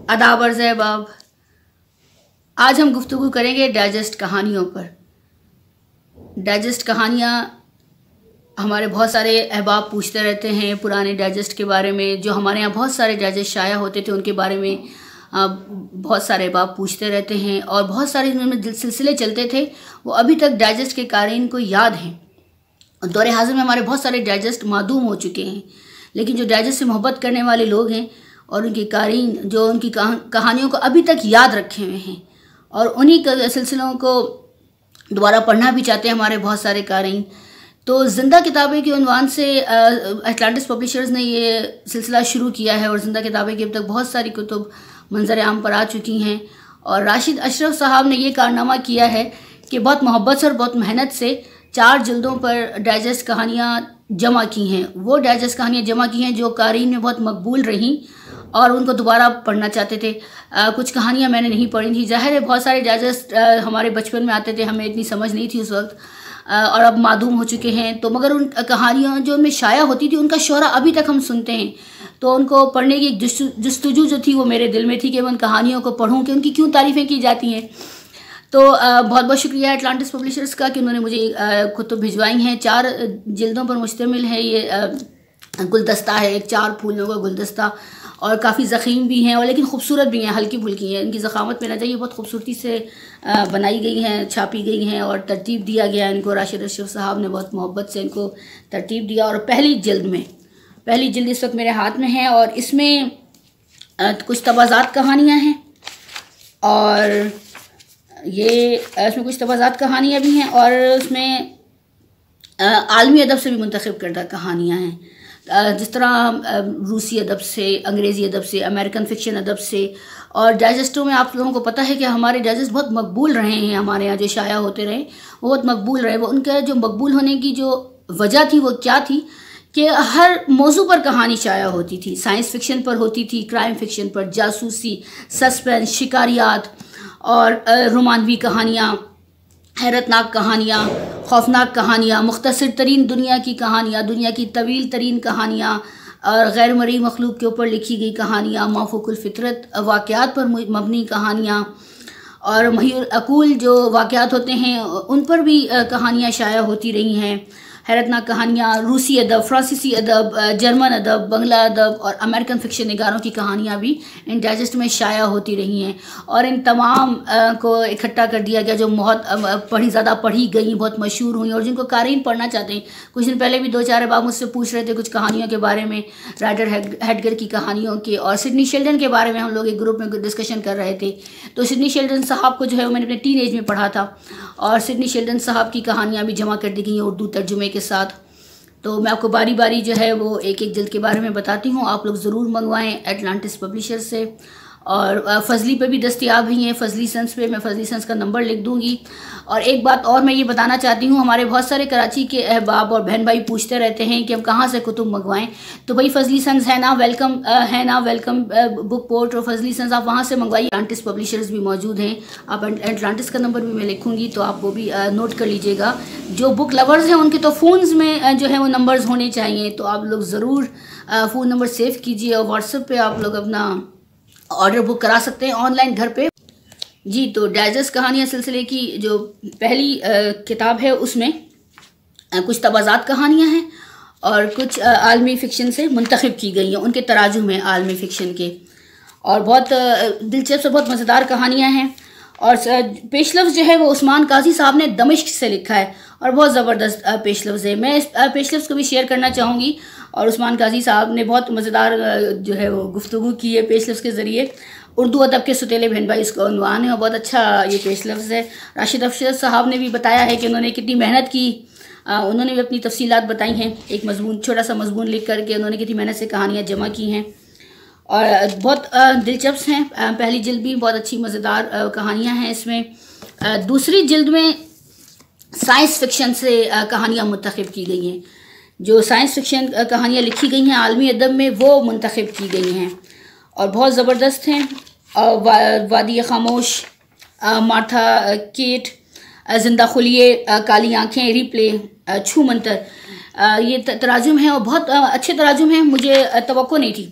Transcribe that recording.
आदाब अर्ज़ है बाब। आज हम गुफ्तगू करेंगे डाइजेस्ट कहानियों पर। डाइजेस्ट कहानियाँ हमारे बहुत सारे अहबाब पूछते रहते हैं पुराने डाइजेस्ट के बारे में। जो हमारे यहाँ बहुत सारे डाइजेस्ट शाया होते थे उनके बारे में बहुत सारे अहबाब पूछते रहते हैं और बहुत सारे उनमें सिलसिले चलते थे, वो अभी तक डाइजेस्ट के क़ारीन को याद हैं। दौर हाज़िर में हमारे बहुत सारे डाइजेस्ट मादूम हो चुके हैं, लेकिन जो डाइजेस्ट से मोहब्बत करने वाले लोग हैं और उनके क़ारीन जो उनकी कहानियों को अभी तक याद रखे हुए हैं और उन्हीं सिलसिलों को दोबारा पढ़ना भी चाहते हैं हमारे बहुत सारे क़ारीन। तो ज़िंदा किताबें के उन्वान से एटलांटिस पब्लिशर्स ने ये सिलसिला शुरू किया है और ज़िंदा किताबें की अब तक बहुत सारी कुतुब मंजर आम पर आ चुकी हैं। और राशिद अशरफ साहब ने ये कारनामा किया है कि बहुत मोहब्बत से और बहुत मेहनत से 4 जिल्दों पर डाइजेस्ट कहानियाँ जमा की हैं। वो डाइजेस्ट कहानियाँ जमा की हैं जो क़ारीन में बहुत मकबूल रहीं और उनको दोबारा पढ़ना चाहते थे। कुछ कहानियाँ मैंने नहीं पढ़ी थी। ज़ाहिर है बहुत सारे डाइजेस्ट हमारे बचपन में आते थे, हमें इतनी समझ नहीं थी उस वक्त और अब मादूम हो चुके हैं। तो मगर उन कहानियाँ जो उनमें शाया होती थी उनका शोहरा अभी तक हम सुनते हैं। तो उनको पढ़ने की एक जस्तुजू जो थी वो मेरे दिल में थी कि मैं उन कहानियों को पढ़ूँ कि उनकी क्यों तारीफ़ें की जाती हैं। तो बहुत बहुत शुक्रिया एटलांटिस पब्लिशर्स का कि उन्होंने मुझे कुतुब भिजवाई हैं। 4 जिल्दों पर मुश्तमिल है ये गुलदस्ता है, एक 4 फूलों का गुलदस्ता और काफ़ी ज़ख़ीम भी हैं और लेकिन खूबसूरत भी हैं, हल्की फुल्की हैं। इनकी ज़ख़ामत में ना चाहिए, बहुत खूबसूरती से बनाई गई हैं, छापी गई हैं और तरतीब दिया गया है इनको। राशिद अशरफ साहब ने बहुत मोहब्बत से इनको तरतीब दिया और पहली जिल्द इस वक्त मेरे हाथ में है और इसमें कुछ तवाज़ात कहानियाँ हैं और ये इसमें कुछ तवाज़ात कहानियाँ भी हैं और उसमें आलमी अदब से भी मुंतखब करदा कहानियाँ हैं, जिस तरह रूसी अदब से, अंग्रेज़ी अदब से, अमेरिकन फ़िक्शन अदब से। और डाइजेस्टों में आप लोगों को पता है कि हमारे डाइजेस्ट बहुत मकबूल रहे हैं, हमारे यहाँ जो शाया होते रहे वो बहुत मकबूल रहे। वो उनका जो मकबूल होने की जो वजह थी वो क्या थी कि हर मौजू पर कहानी शाया होती थी। साइंस फ़िक्शन पर होती थी, क्राइम फ़िक्शन पर, जासूसी, सस्पेंस, शिकारियात और रोमानवी कहानियाँ, हैरतनाक कहानियाँ, खौफनाक कहानियाँ, मुख्तसर तरीन दुनिया की कहानियाँ, दुनिया की तवील तरीन कहानियाँ और गैर मरी मखलूक के ऊपर लिखी गई कहानियाँ, माफूकुल फितरत वाक़यात पर मबनी कहानियाँ और महियुल अकूल जो वाक़यात होते हैं उन पर भी कहानियाँ शाया होती रही हैं। हैरतनाक कहानियाँ, रूसी अदब, फ्रांसीसी अदब, जर्मन अदब, बंगला अदब और अमेरिकन फ़िक्शन निगारों की कहानियाँ भी इन डाइजेस्ट में शाया होती रही हैं और इन तमाम को इकट्ठा कर दिया गया जो बहुत ज़्यादा पढ़ी गई, बहुत मशहूर हुई और जिनको क़ारीन पढ़ना चाहते हैं। कुछ दिन पहले भी 2-4 अहबाब मुझसे पूछ रहे थे कुछ कहानियों के बारे में, राइडर हेडगर की कहानियों के और सिडनी शेल्डन के बारे में हम लोग एक ग्रुप में डिस्कशन कर रहे थे। तो सिडनी शेल्डन साहब को जो है वो मैंने अपने टीन एज में पढ़ा था और सिडनी शेल्डन साहब की कहानियाँ भी जमा कर दी गई हैं उर्दू तर्जुमे के साथ। तो मैं आपको बारी बारी जो है वो एक जिल्द के बारे में बताती हूँ। आप लोग ज़रूर मंगवाएं एटलांटिस पब्लिशर से और फजली पे भी दस्तयाब ही हैं, फजली सन्स पे। मैं फजली सन्स का नंबर लिख दूँगी। और एक बात और मैं ये बताना चाहती हूँ, हमारे बहुत सारे कराची के अहबाब और बहन भाई पूछते रहते हैं कि हम कहाँ से कुतुब मंगवाएं। तो भाई फजली सन्स है ना, वेलकम बुक पोर्ट और फजली सन्स आप वहाँ से मंगवाइए। एटलांटिस पब्लिशर्स भी मौजूद हैं। आप एटलांटिस का नंबर भी मैं लिखूँगी तो आप वो भी नोट कर लीजिएगा। जो बुक लवर्स हैं उनके तो फ़ोन्स में जो है वो नंबर्स होने चाहिए, तो आप लोग ज़रूर फ़ोन नंबर सेव कीजिए और व्हाट्सएप पे आप लोग अपना ऑर्डर बुक करा सकते हैं ऑनलाइन घर पे जी। तो डाइजेस्ट कहानियाँ सिलसिले की जो पहली किताब है उसमें कुछ तवाज़ात कहानियाँ हैं और कुछ आलमी फ़िक्शन से मुंतखब की गई हैं, उनके तराजुम हैं आलमी फ़िक्शन के और बहुत दिलचस्प बहुत मज़ेदार कहानियाँ हैं। और पेश लफ्ज़ जो है वो उस्मान काजी साहब ने दमिश्क से लिखा है और बहुत ज़बरदस्त पेश लफ्ज़ है। मैं इस पेश लफ्ज़ को भी शेयर करना चाहूँगी और उस्मान काजी साहब ने बहुत मज़ेदार जो है वो गुफ्तगू की है पेश लफ्ज़ के ज़रिए। उर्दू अदब के सुतीले बहन भाई इसका उन्वान है और बहुत अच्छा ये पेश लफ्ज़ है। राशिद अशरफ साहब ने भी बताया है कि उन्होंने कितनी मेहनत की, उन्होंने भी अपनी तफसीलात बताई हैं। एक मज़मून, छोटा सा मज़मून लिख करके उन्होंने कितनी मेहनत से कहानियाँ जमा की हैं और बहुत दिलचस्प हैं। पहली जिल्द भी बहुत अच्छी मज़ेदार कहानियाँ हैं इसमें। दूसरी जिल्द में साइंस फ़िक्शन से कहानियाँ मुंतखब की गई हैं। जो साइंस फ़िक्शन कहानियाँ लिखी गई हैं आलमी अदब में वो मुंतखब की गई हैं और बहुत ज़बरदस्त हैं। वादी खामोश, मार्था केट, जिंदा खुलिए, काली आँखें, रिप्ले, छू मंतर, ये तराजुम हैं और बहुत अच्छे तराजुम हैं। मुझे तवक्को नहीं थी